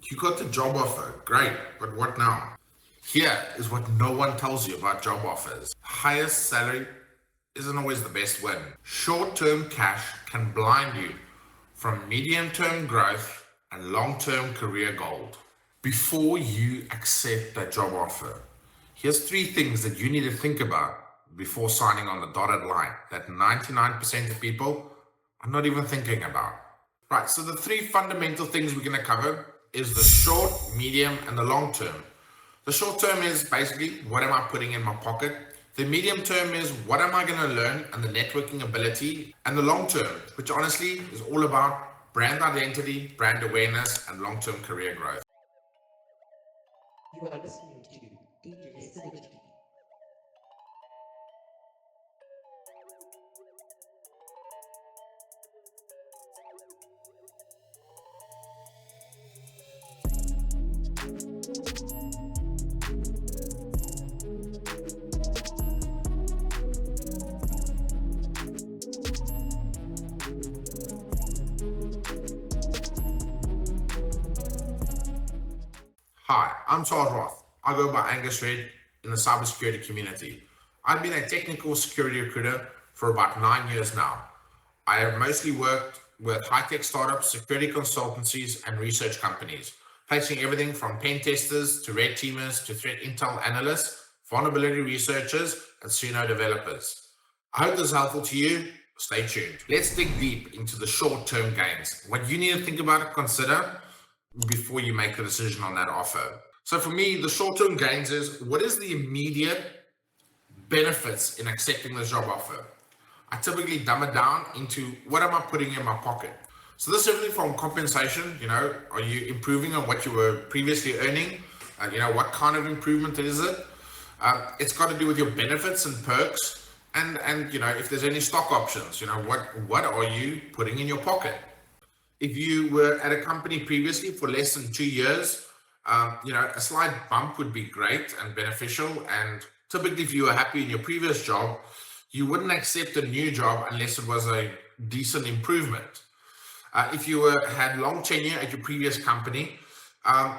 You got the job offer, great, but what now? Here is what no one tells you about job offers. Highest salary isn't always the best win. Short-term cash can blind you from medium-term growth and long-term career gold. Before you accept that job offer, here's 3 things that you need to think about before signing on the dotted line that 99% of people are not even thinking about. Right, so the 3 fundamental things we're going to cover is the short, medium, and the long term. The short term is basically, what am I putting in my pocket? The medium term is, what am I going to learn and the networking ability? And the long term, which honestly is all about brand identity, brand awareness, and long-term career growth. You are listening to Cybersecurity. Hi, I'm Charles Roth. I go by Redherd in the cybersecurity community. I've been a technical security recruiter for about 9 years now. I have mostly worked with high-tech startups, security consultancies, and research companies, placing everything from pen testers to red teamers to threat intel analysts, vulnerability researchers, and Suno developers. I hope this is helpful to you. Stay tuned. Let's dig deep into the short-term gains, what you need to think about and consider before you make the decision on that offer. So for me, the short-term gains is, what is the immediate benefits in accepting this job offer? I typically dumb it down into, what am I putting in my pocket? So this is everything from compensation, are you improving on what you were previously earning? What kind of improvement is it? It's got to do with your benefits and perks, and if there's any stock options, what are you putting in your pocket? If you were at a company previously for less than 2 years, a slight bump would be great and beneficial. And typically, if you were happy in your previous job, you wouldn't accept a new job unless it was a decent improvement. If you had long tenure at your previous company, a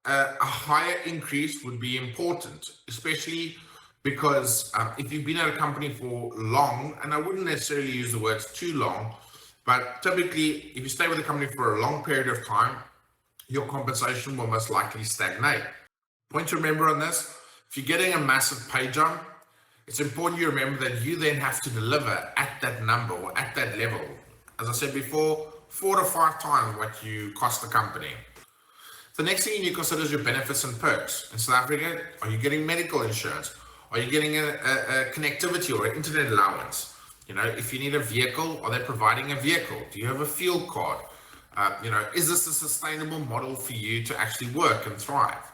higher increase would be important, especially because if you've been at a company for long, and I wouldn't necessarily use the words too long, but typically, if you stay with the company for a long period of time, your compensation will most likely stagnate. Point to remember on this, if you're getting a massive pay jump, it's important you remember that you then have to deliver at that number or at that level. As I said before, 4 to 5 times what you cost the company. The next thing you need to consider is your benefits and perks. In South Africa, are you getting medical insurance? Are you getting a connectivity or an internet allowance? If you need a vehicle, are they providing a vehicle? Do you have a fuel card? Is this a sustainable model for you to actually work and thrive?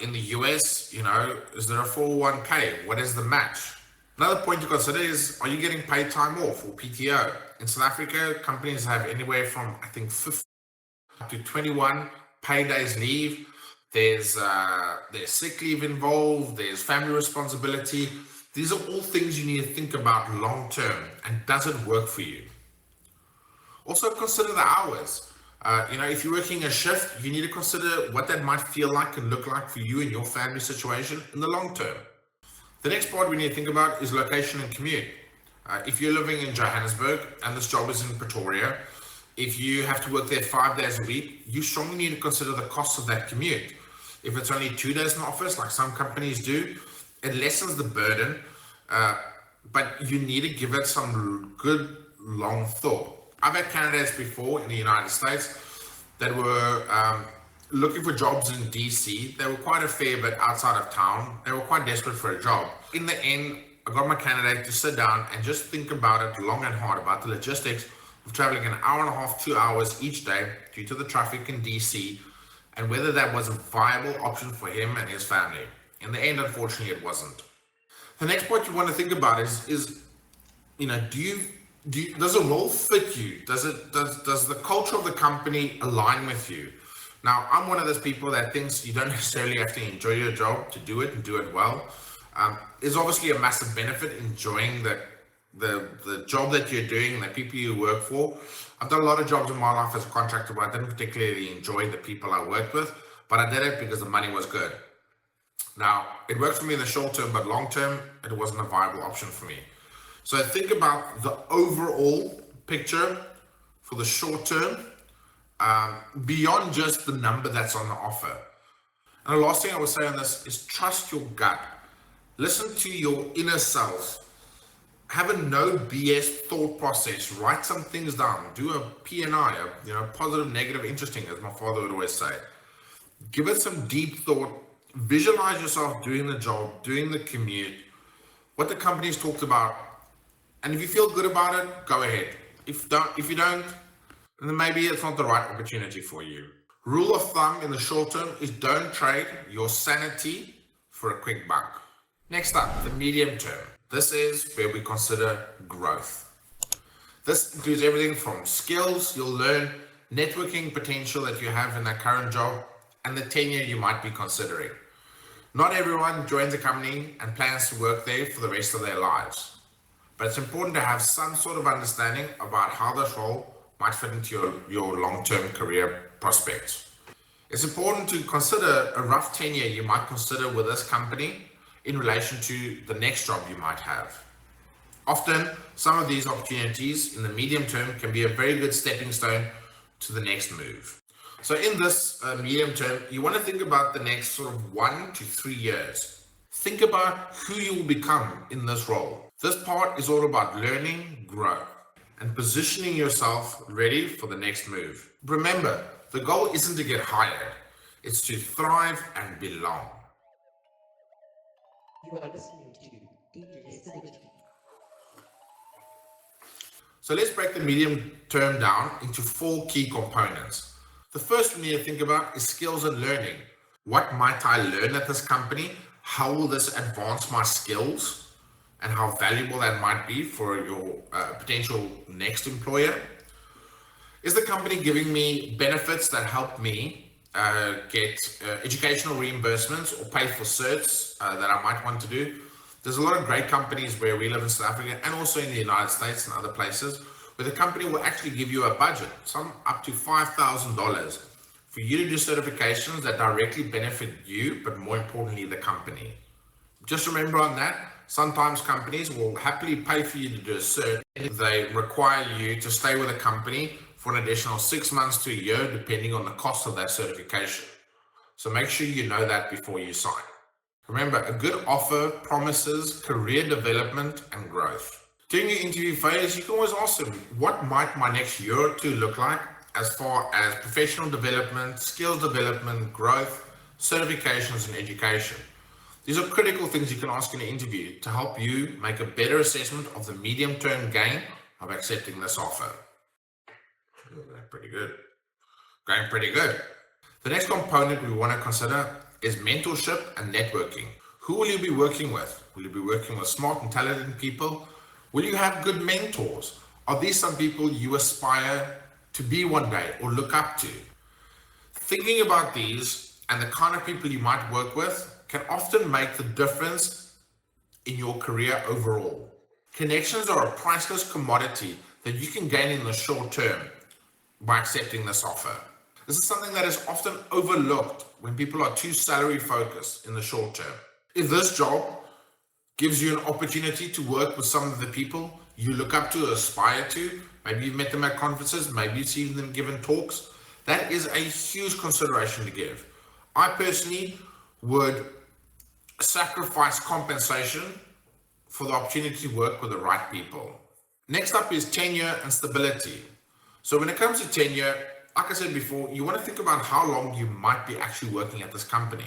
In the US, is there a 401k? What is the match? Another point to consider is, are you getting paid time off or PTO? In South Africa, companies have anywhere from, I think, 50 to 21 paid days leave. There's sick leave involved. There's family responsibility. These are all things you need to think about long term, and does it work for you? Also consider the hours. If you're working a shift, you need to consider what that might feel like and look like for you and your family situation in the long term. The next part we need to think about is location and commute. If you're living in Johannesburg and this job is in Pretoria, if you have to work there 5 days a week, you strongly need to consider the cost of that commute. If it's only 2 days in the office, like some companies do, it lessens the burden, but you need to give it some good long thought. I've had candidates before in the United States that were looking for jobs in DC. They were quite a fair bit outside of town. They were quite desperate for a job. In the end, I got my candidate to sit down and just think about it long and hard about the logistics of traveling an hour and a half, 2 hours each day due to the traffic in DC, and whether that was a viable option for him and his family. In the end, unfortunately, it wasn't. The next point you want to think about is does a role fit you? Does the culture of the company align with you? Now, I'm one of those people that thinks you don't necessarily have to enjoy your job to do it and do it well. There's obviously a massive benefit enjoying the job that you're doing and the people you work for. I've done a lot of jobs in my life as a contractor, but I didn't particularly enjoy the people I worked with, but I did it because the money was good. Now, it worked for me in the short term, but long term, it wasn't a viable option for me. So think about the overall picture for the short term, beyond just the number that's on the offer. And the last thing I would say on this is trust your gut. Listen to your inner self. Have a no BS thought process. Write some things down. Do a P&I, positive, negative, interesting, as my father would always say. Give it some deep thought. Visualize yourself doing the job, doing the commute, what the company's talked about. And if you feel good about it, go ahead. If you don't, then maybe it's not the right opportunity for you. Rule of thumb in the short term is don't trade your sanity for a quick buck. Next up, the medium term. This is where we consider growth. This includes everything from skills you'll learn, networking potential that you have in that current job, and the tenure you might be considering. Not everyone joins a company and plans to work there for the rest of their lives, but it's important to have some sort of understanding about how this role might fit into your long-term career prospects. It's important to consider a rough tenure you might consider with this company in relation to the next job you might have. Often, some of these opportunities in the medium term can be a very good stepping stone to the next move. So in this medium term, you want to think about the next sort of 1 to 3 years. Think about who you will become in this role. This part is all about learning, growth, and positioning yourself ready for the next move. Remember, the goal isn't to get hired, it's to thrive and belong. You are listening to Cybersecurity. So let's break the medium term down into 4 key components. The first one you need to think about is skills and learning. What might I learn at this company? How will this advance my skills? And how valuable that might be for your potential next employer? Is the company giving me benefits that help me get educational reimbursements or pay for certs that I might want to do? There's a lot of great companies where we live in South Africa and also in the United States and other places where the company will actually give you a budget, some up to $5,000 for you to do certifications that directly benefit you, but more importantly, the company. Just remember on that, sometimes companies will happily pay for you to do a cert. They require you to stay with a company for an additional 6 months to a year, depending on the cost of that certification. So make sure you know that before you sign. Remember, a good offer promises career development and growth. During your interview phase, you can always ask them, what might my next year or two look like as far as professional development, skills development, growth, certifications, and education? These are critical things you can ask in an interview to help you make a better assessment of the medium-term gain of accepting this offer. Pretty good. Going pretty good. The next component we want to consider is mentorship and networking. Who will you be working with? Will you be working with smart and talented people? Will you have good mentors? Are these some people you aspire to be one day or look up to? Thinking about these and the kind of people you might work with can often make the difference in your career overall. Connections are a priceless commodity that you can gain in the short term by accepting this offer. This is something that is often overlooked when people are too salary focused in the short term. If this job gives you an opportunity to work with some of the people you look up to or aspire to, maybe you've met them at conferences, maybe you've seen them given talks, that is a huge consideration to give. I personally would sacrifice compensation for the opportunity to work with the right people. Next up is tenure and stability. So when it comes to tenure, like I said before, you want to think about how long you might be actually working at this company.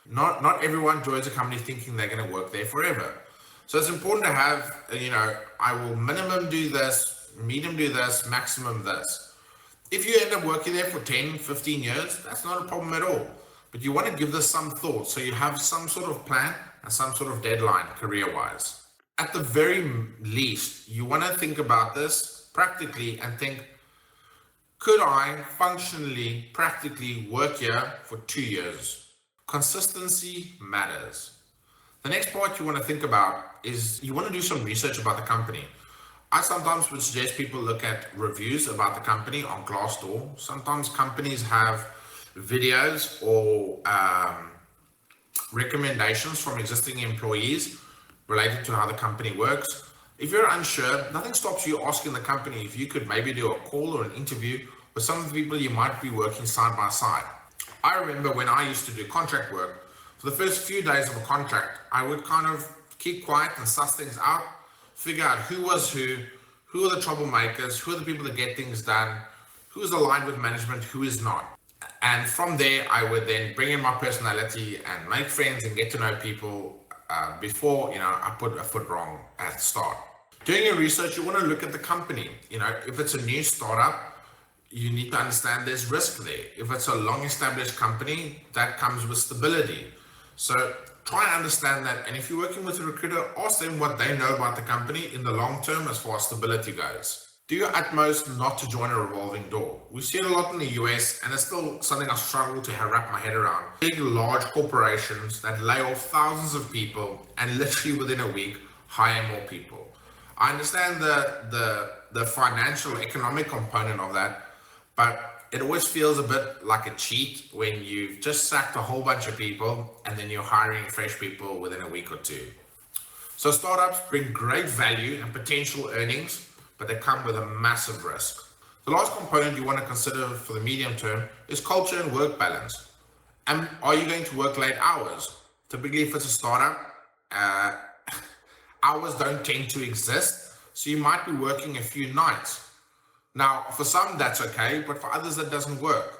Not everyone joins a company thinking they're going to work there forever. So it's important to have, I will minimum do this, medium do this, maximum this. If you end up working there for 10, 15 years, that's not a problem at all. But you want to give this some thought so you have some sort of plan and some sort of deadline career-wise. At the very least, you want to think about this practically and think, could I functionally, practically work here for 2 years? Consistency matters. The next part you want to think about is you want to do some research about the company. I sometimes would suggest people look at reviews about the company on Glassdoor. Sometimes companies have videos or recommendations from existing employees related to how the company works. If you're unsure, nothing stops you asking the company if you could maybe do a call or an interview with some of the people you might be working side by side. I remember when I used to do contract work, for the first few days of a contract, I would kind of keep quiet and suss things out, figure out who was who are the troublemakers, who are the people that get things done, who is aligned with management, who is not. And from there, I would then bring in my personality and make friends and get to know people before, I put a foot wrong at the start. Doing your research, you want to look at the company. If it's a new startup, you need to understand there's risk there. If it's a long-established company, that comes with stability. So try and understand that. And if you're working with a recruiter, ask them what they know about the company in the long term as far as stability goes. Do your utmost not to join a revolving door. We see it a lot in the US, and it's still something I struggle to wrap my head around. Big, large corporations that lay off thousands of people and literally within a week hire more people. I understand the financial, economic component of that, but it always feels a bit like a cheat when you've just sacked a whole bunch of people and then you're hiring fresh people within a week or two. So startups bring great value and potential earnings, but they come with a massive risk. The last component you want to consider for the medium term is culture and work balance. And are you going to work late hours? Typically, if it's a startup, hours don't tend to exist, so you might be working a few nights. Now, for some, that's okay, but for others, that doesn't work.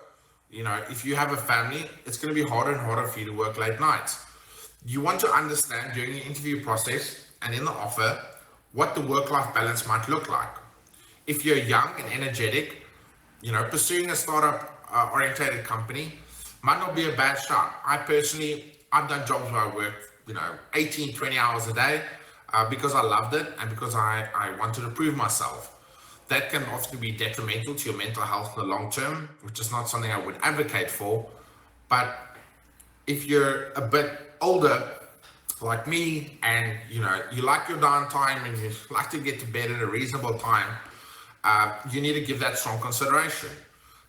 If you have a family, it's going to be harder and harder for you to work late nights. You want to understand during the interview process and in the offer what the work-life balance might look like. If you're young and energetic, pursuing a startup-oriented company might not be a bad shot. I've done jobs where I worked, 18, 20 hours a day because I loved it and because I wanted to prove myself. That can often be detrimental to your mental health in the long term, which is not something I would advocate for. But if you're a bit older, like me, and you like your downtime and you like to get to bed at a reasonable time, you need to give that strong consideration.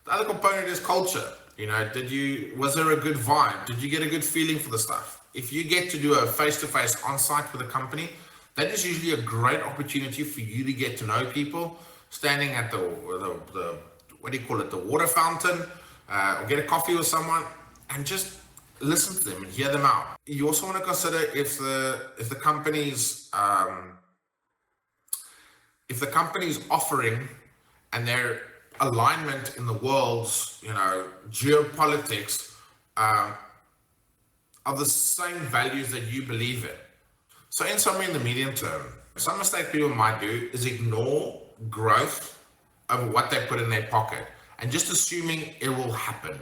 The other component is culture. Was there a good vibe? Did you get a good feeling for the stuff? If you get to do a face-to-face on-site with a company, that is usually a great opportunity for you to get to know people, standing at the water fountain, or get a coffee with someone and just listen to them and hear them out. You also want to consider if the company's offering and their alignment in the world's geopolitics are the same values that you believe in. So in summary, in the medium term, some mistake people might do is ignore growth over what they put in their pocket and just assuming it will happen.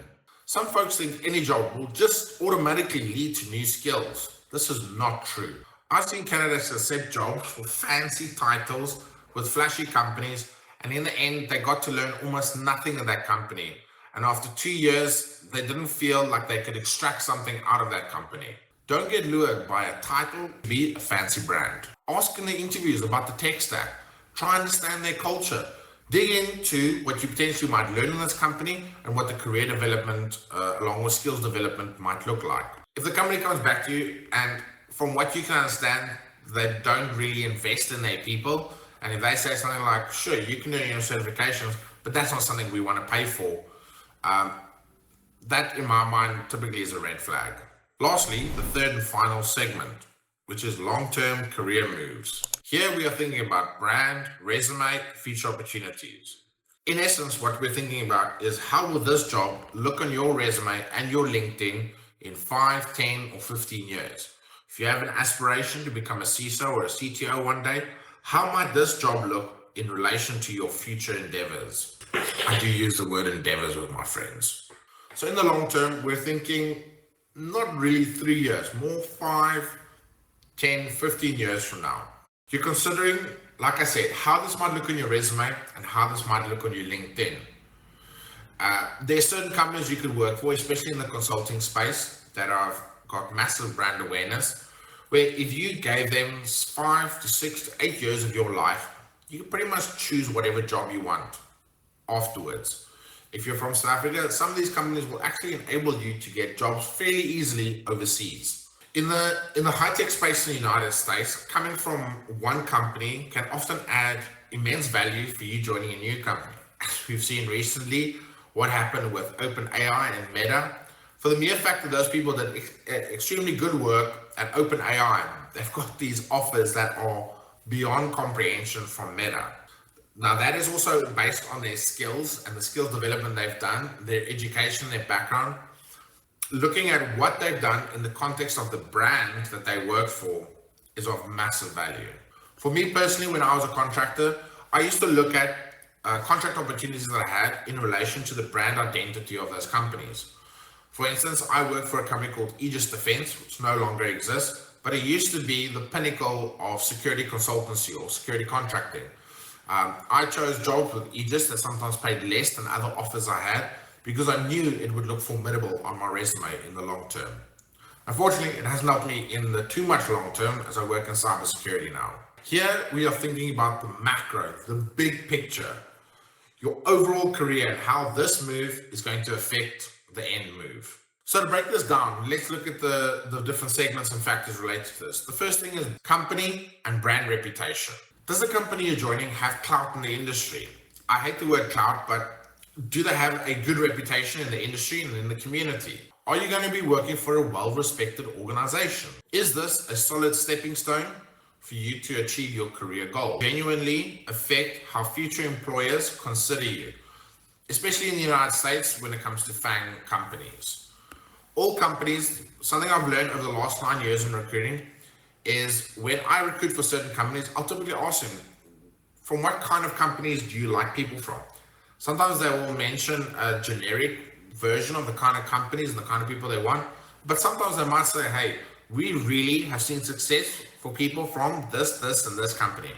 Some folks think any job will just automatically lead to new skills. This is not true. I've seen candidates accept jobs for fancy titles with flashy companies, and in the end, they got to learn almost nothing in that company. And after 2 years, they didn't feel like they could extract something out of that company. Don't get lured by a title to be a fancy brand. Ask in the interviews about the tech stack. Try and understand their culture. Dig into what you potentially might learn in this company and what the career development along with skills development might look like. If the company comes back to you and from what you can understand, they don't really invest in their people, and if they say something like, sure, you can earn your certifications, but that's not something we want to pay for, that in my mind typically is a red flag. Lastly, the third and final segment, which is long-term career moves. Here we are thinking about brand, resume, future opportunities. In essence, what we're thinking about is how will this job look on your resume and your LinkedIn in 5, 10, or 15 years? If you have an aspiration to become a CISO or a CTO one day, how might this job look in relation to your future endeavors? I do use the word endeavors with my friends. So in the long term, we're thinking not really 3 years, more 5, 10, 15 years from now. You're considering, like I said, how this might look on your resume and how this might look on your LinkedIn. There are certain companies you could work for, especially in the consulting space, that have got massive brand awareness, where if you gave them 5 to 6 to 8 years of your life, you can pretty much choose whatever job you want afterwards. If you're from South Africa, some of these companies will actually enable you to get jobs fairly easily overseas. In the high-tech space in the United States, coming from one company can often add immense value for you joining a new company. As we've seen recently, what happened with OpenAI and Meta. For the mere fact that those people did extremely good work at OpenAI, they've got these offers that are beyond comprehension from Meta. Now that is also based on their skills and the skills development they've done, their education, their background. Looking at what they've done in the context of the brand that they work for is of massive value. For me personally, when I was a contractor, I used to look at contract opportunities that I had in relation to the brand identity of those companies. For instance, I worked for a company called Aegis Defense, which no longer exists, but it used to be the pinnacle of security consultancy or security contracting. I chose jobs with Aegis that sometimes paid less than other offers I had because I knew it would look formidable on my resume in the long term. Unfortunately, it hasn't helped me in the too much long term as I work in cybersecurity now. Here we are thinking about the macro, the big picture, your overall career and how this move is going to affect the end move. So to break this down, let's look at the different segments and factors related to this. The first thing is company and brand reputation. Does the company you're joining have clout in the industry? I hate the word clout, but do they have a good reputation in the industry and in the community? Are you going to be working for a well-respected organization? Is this a solid stepping stone for you to achieve your career goal? Genuinely affect how future employers consider you, especially in the United States when it comes to FANG companies. All companies, something I've learned over the last 9 years in recruiting is when I recruit for certain companies, I'll typically ask them, from what kind of companies do you like people from? Sometimes they will mention a generic version of the kind of companies and the kind of people they want, but sometimes they might say, hey, we really have seen success for people from this, and this company.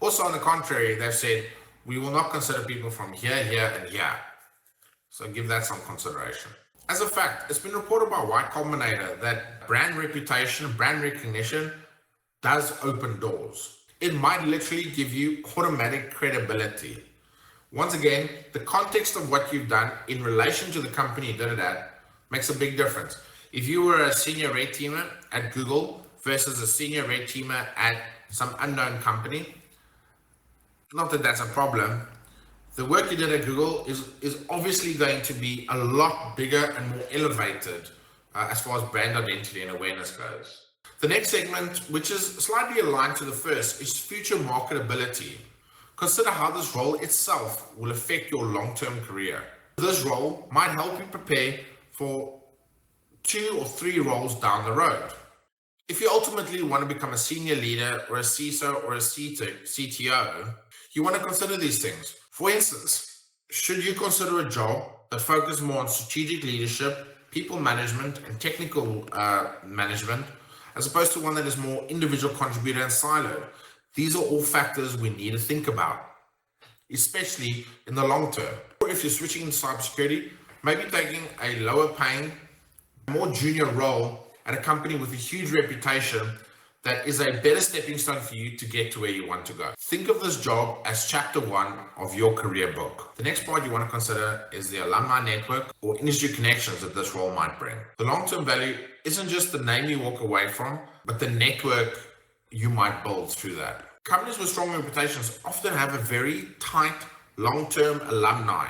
Also, on the contrary, they've said, we will not consider people from here, here, and here. So give that some consideration. As a fact, it's been reported by Y Combinator that brand reputation, brand recognition does open doors. It might literally give you automatic credibility. Once again, the context of what you've done in relation to the company you did it at makes a big difference. If you were a senior red teamer at Google versus a senior red teamer at some unknown company, not that that's a problem, the work you did at Google is obviously going to be a lot bigger and more elevated as far as brand identity and awareness goes. The next segment, which is slightly aligned to the first, is future marketability. Consider how this role itself will affect your long-term career. This role might help you prepare for 2 or 3 roles down the road. If you ultimately want to become a senior leader or a CISO or a CTO, you want to consider these things. For instance, should you consider a job that focuses more on strategic leadership, people management, and technical management, as opposed to one that is more individual contributor and siloed? These are all factors we need to think about, especially in the long term. Or if you're switching into cybersecurity, maybe taking a lower paying, more junior role at a company with a huge reputation that is a better stepping stone for you to get to where you want to go. Think of this job as chapter 1 of your career book. The next part you want to consider is the alumni network or industry connections that this role might bring. The long-term value isn't just the name you walk away from, but the network you might build through that. Companies with strong reputations often have a very tight long-term alumni.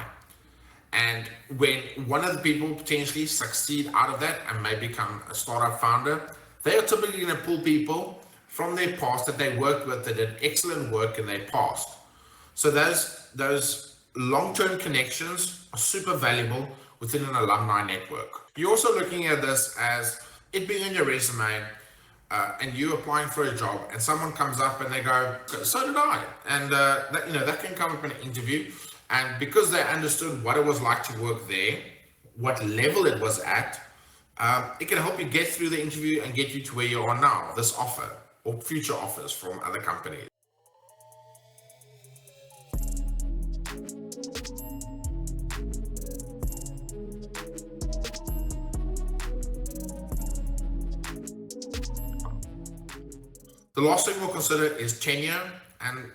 And when one of the people potentially succeed out of that and may become a startup founder, they are typically going to pull people from their past that they worked with that did excellent work in their past. So those long-term connections are super valuable within an alumni network. You're also looking at this as it being on your resume, and you applying for a job, and someone comes up and they go, so did I, and that can come up in an interview. And because they understood what it was like to work there, what level it was at, it can help you get through the interview and get you to where you are now, this offer or future offers from other companies. The last thing we'll consider is tenure, and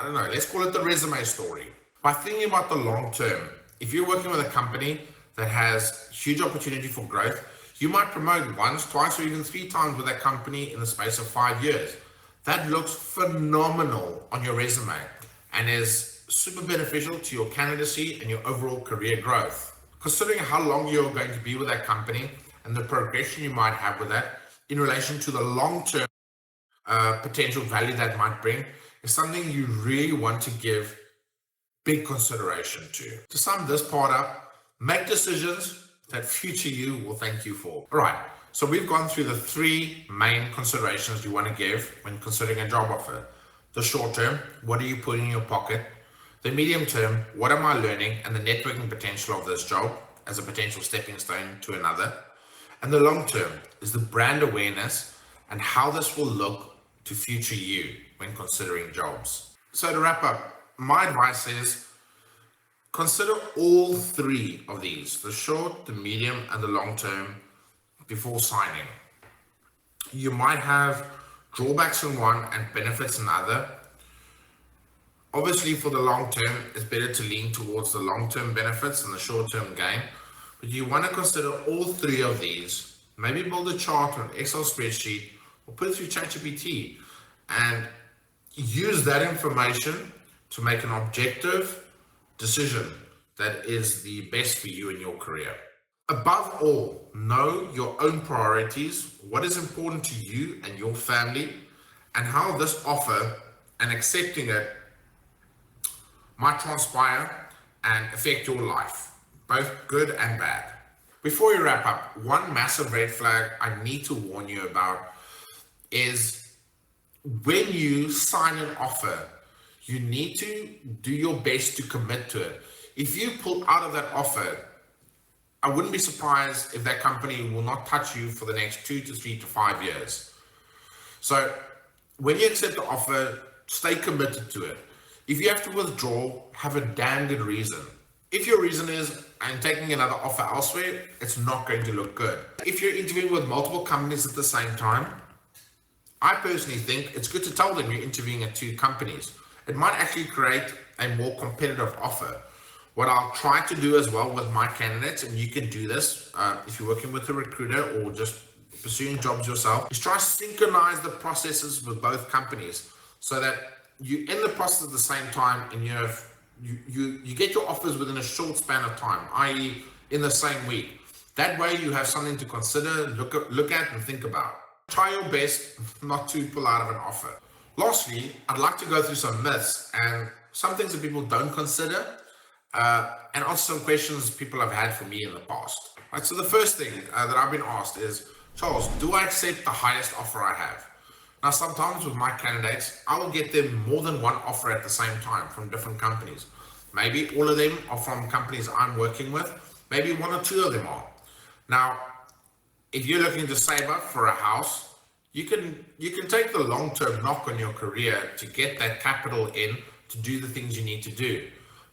I don't know, let's call it the resume story. By thinking about the long term, if you're working with a company that has huge opportunity for growth, you might promote once, twice, or even 3 times with that company in the space of 5 years. That looks phenomenal on your resume and is super beneficial to your candidacy and your overall career growth. Considering how long you're going to be with that company and the progression you might have with that in relation to the long-term potential value that might bring is something you really want to give big consideration to. To sum this part up, make decisions that future you will thank you for. All right, so we've gone through the 3 main considerations you want to give when considering a job offer. The short term, what are you putting in your pocket? The medium term, what am I learning and the networking potential of this job as a potential stepping stone to another? And the long term is the brand awareness and how this will look to future you when considering jobs. So to wrap up, my advice is consider all 3 of these, the short, the medium, and the long term before signing. You might have drawbacks in one and benefits in other. Obviously, for the long term, it's better to lean towards the long-term benefits and the short-term gain. But you want to consider all 3 of these. Maybe build a chart or an Excel spreadsheet or put it through ChatGPT and use that information to make an objective decision that is the best for you in your career. Above all, know your own priorities, what is important to you and your family, and how this offer and accepting it might transpire and affect your life, both good and bad. Before we wrap up, one massive red flag I need to warn you about is when you sign an offer, you need to do your best to commit to it. If you pull out of that offer, I wouldn't be surprised if that company will not touch you for the next 2 to 3 to 5 years. So when you accept the offer, stay committed to it. If you have to withdraw, have a damn good reason. If your reason is, I'm taking another offer elsewhere, it's not going to look good. If you're interviewing with multiple companies at the same time, I personally think it's good to tell them you're interviewing at 2 companies. It might actually create a more competitive offer. What I'll try to do as well with my candidates, and you can do this if you're working with a recruiter or just pursuing jobs yourself, is try to synchronize the processes with both companies so that you're in the process at the same time and you get your offers within a short span of time, i.e. in the same week. That way you have something to consider, look at and think about. Try your best not to pull out of an offer. Lastly, I'd like to go through some myths and some things that people don't consider and answer some questions people have had for me in the past. Right, so the first thing that I've been asked is, Charles, do I accept the highest offer I have? Now, sometimes with my candidates, I will get them more than one offer at the same time from different companies. Maybe all of them are from companies I'm working with. Maybe 1 or 2 of them are. Now, if you're looking to save up for a house, you can take the long-term knock on your career to get that capital in to do the things you need to do.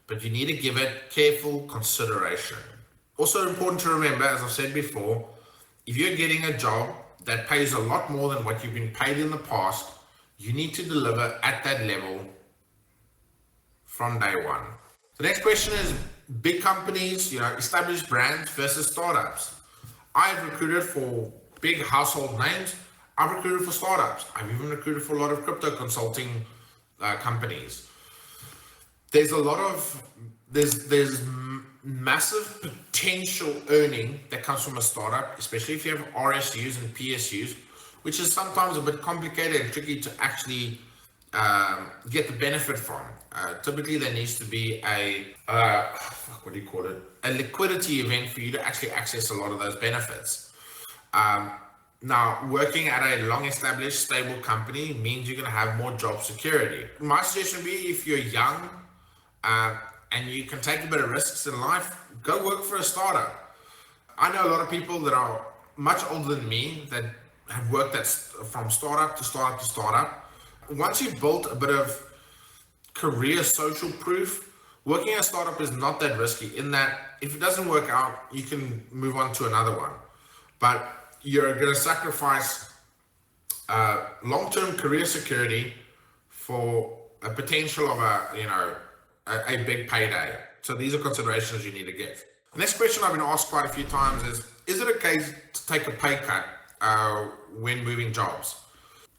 But you need to give it careful consideration. Also important to remember, as I've said before, if you're getting a job that pays a lot more than what you've been paid in the past, you need to deliver at that level from day one. The next question is big companies, established brands versus startups. I've recruited for big household names. I've recruited for startups. I've even recruited for a lot of crypto consulting companies. There's massive potential earning that comes from a startup, especially if you have RSUs and PSUs, which is sometimes a bit complicated and tricky to actually get the benefit from. Typically, there needs to be a liquidity event for you to actually access a lot of those benefits. Now, working at a long-established, stable company means you're going to have more job security. My suggestion would be, if you're young and you can take a bit of risks in life, go work for a startup. I know a lot of people that are much older than me that have worked from startup to startup to startup. Once you've built a bit of career social proof, working at a startup is not that risky, in that if it doesn't work out, you can move on to another one. But you're going to sacrifice long-term career security for a potential of a big payday. So these are considerations you need to give. The next question I've been asked quite a few times is it okay to take a pay cut when moving jobs?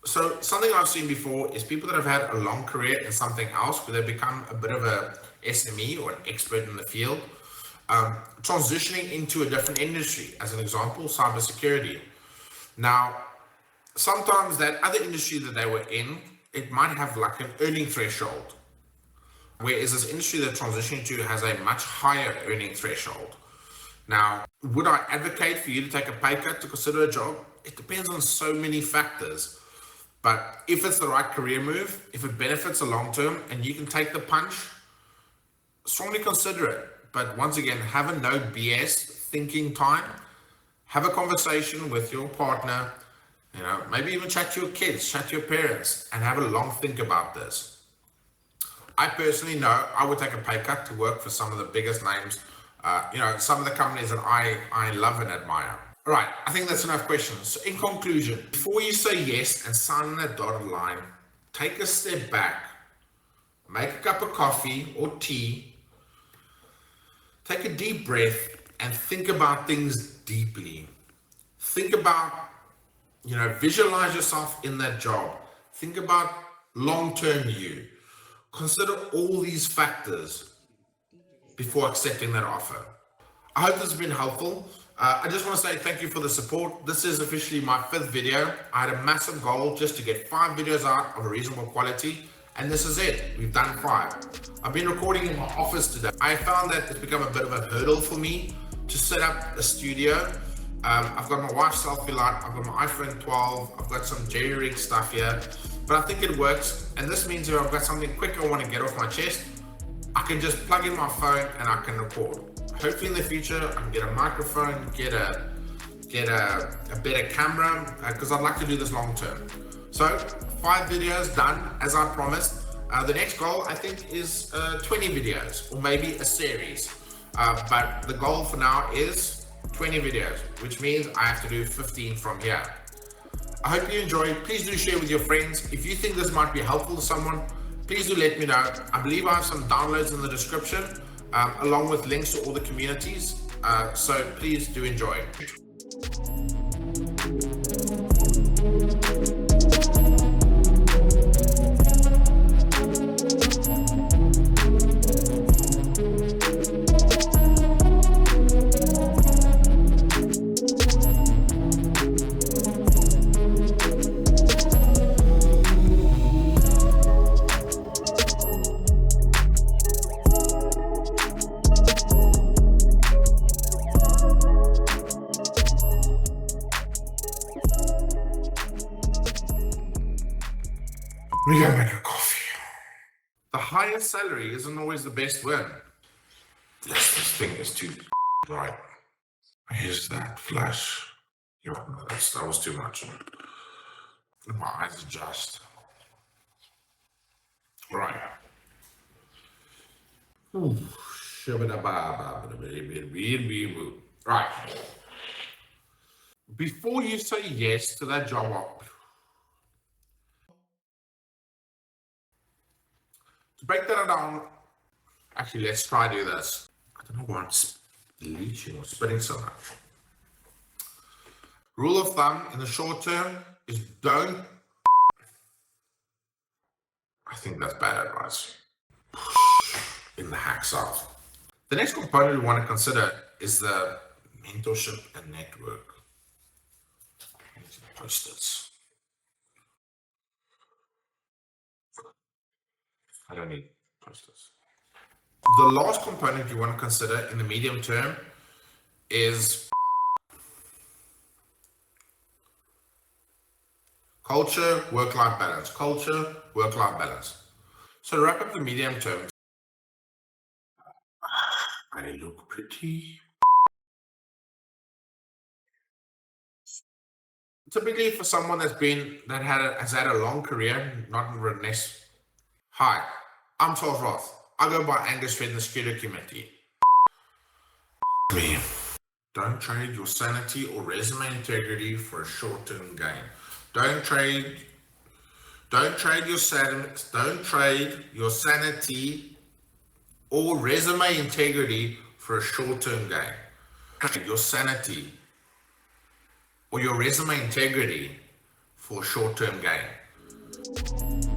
So something I've seen before is people that have had a long career in something else where they've become a bit of a SME or an expert in the field, transitioning into a different industry, as an example, cybersecurity. Now, sometimes that other industry that they were in, it might have like an earning threshold, whereas this industry they're transitioning to has a much higher earning threshold. Now, would I advocate for you to take a pay cut to consider a job? It depends on so many factors. But if it's the right career move, if it benefits the long term and you can take the punch, strongly consider it. But once again, have a no BS thinking time. Have a conversation with your partner, maybe even chat to your kids, chat to your parents, and have a long think about this. I personally know I would take a pay cut to work for some of the biggest names, some of the companies that I love and admire. All right, I think that's enough questions. So in conclusion, before you say yes and sign that dotted line, take a step back, make a cup of coffee or tea, take a deep breath, and think about things deeply. Think about, visualize yourself in that job. Think about long-term you. Consider all these factors before accepting that offer. I hope this has been helpful. I just want to say thank you for the support. This is officially my 5th video. I had a massive goal just to get 5 videos out of a reasonable quality, and this is it. We've done 5. I've been recording in my office today. I found that it's become a bit of a hurdle for me to set up a studio. I've got my wife's selfie light, I've got my iPhone 12, I've got some jerry-rig stuff here, but I think it works, and this means if I've got something quick I want to get off my chest, I can just plug in my phone and I can record. Hopefully in the future I can get a microphone, get a better camera, because I'd like to do this long term. So 5 videos done as I promised. The next goal I think is 20 videos or maybe a series, but the goal for now is 20 videos, which means I have to do 15 from here. I hope you enjoyed. Please do share with your friends. If you think this might be helpful to someone, please do let me know. I believe I have some downloads in the description, along with links to all the communities. So please do enjoy. We gotta make a coffee. The highest salary isn't always the best win. This thing is too bright. Here's that flash. That was too much. My eyes adjust. Right. Right. Before you say yes to that job, to break that down, actually, let's try do this. I don't know why I'm leaching or spitting so much. Rule of thumb in the short term is don't. I think that's bad advice. In the hacksouth. The next component we want to consider is the mentorship and network. I need to post this. I don't need posters. The last component you want to consider in the medium term is culture, work-life balance. Culture, work-life balance. So to wrap up the medium term, I look pretty. Typically for someone has had a long career, not in Redherd. Hi, I'm Charles Roth. I go by Angus Redherd in the security community. Me. Don't trade your sanity or resume integrity for a short-term gain. Don't trade Don't trade your sanity or resume integrity for a short-term gain. Trade your sanity or your resume integrity for a short-term gain.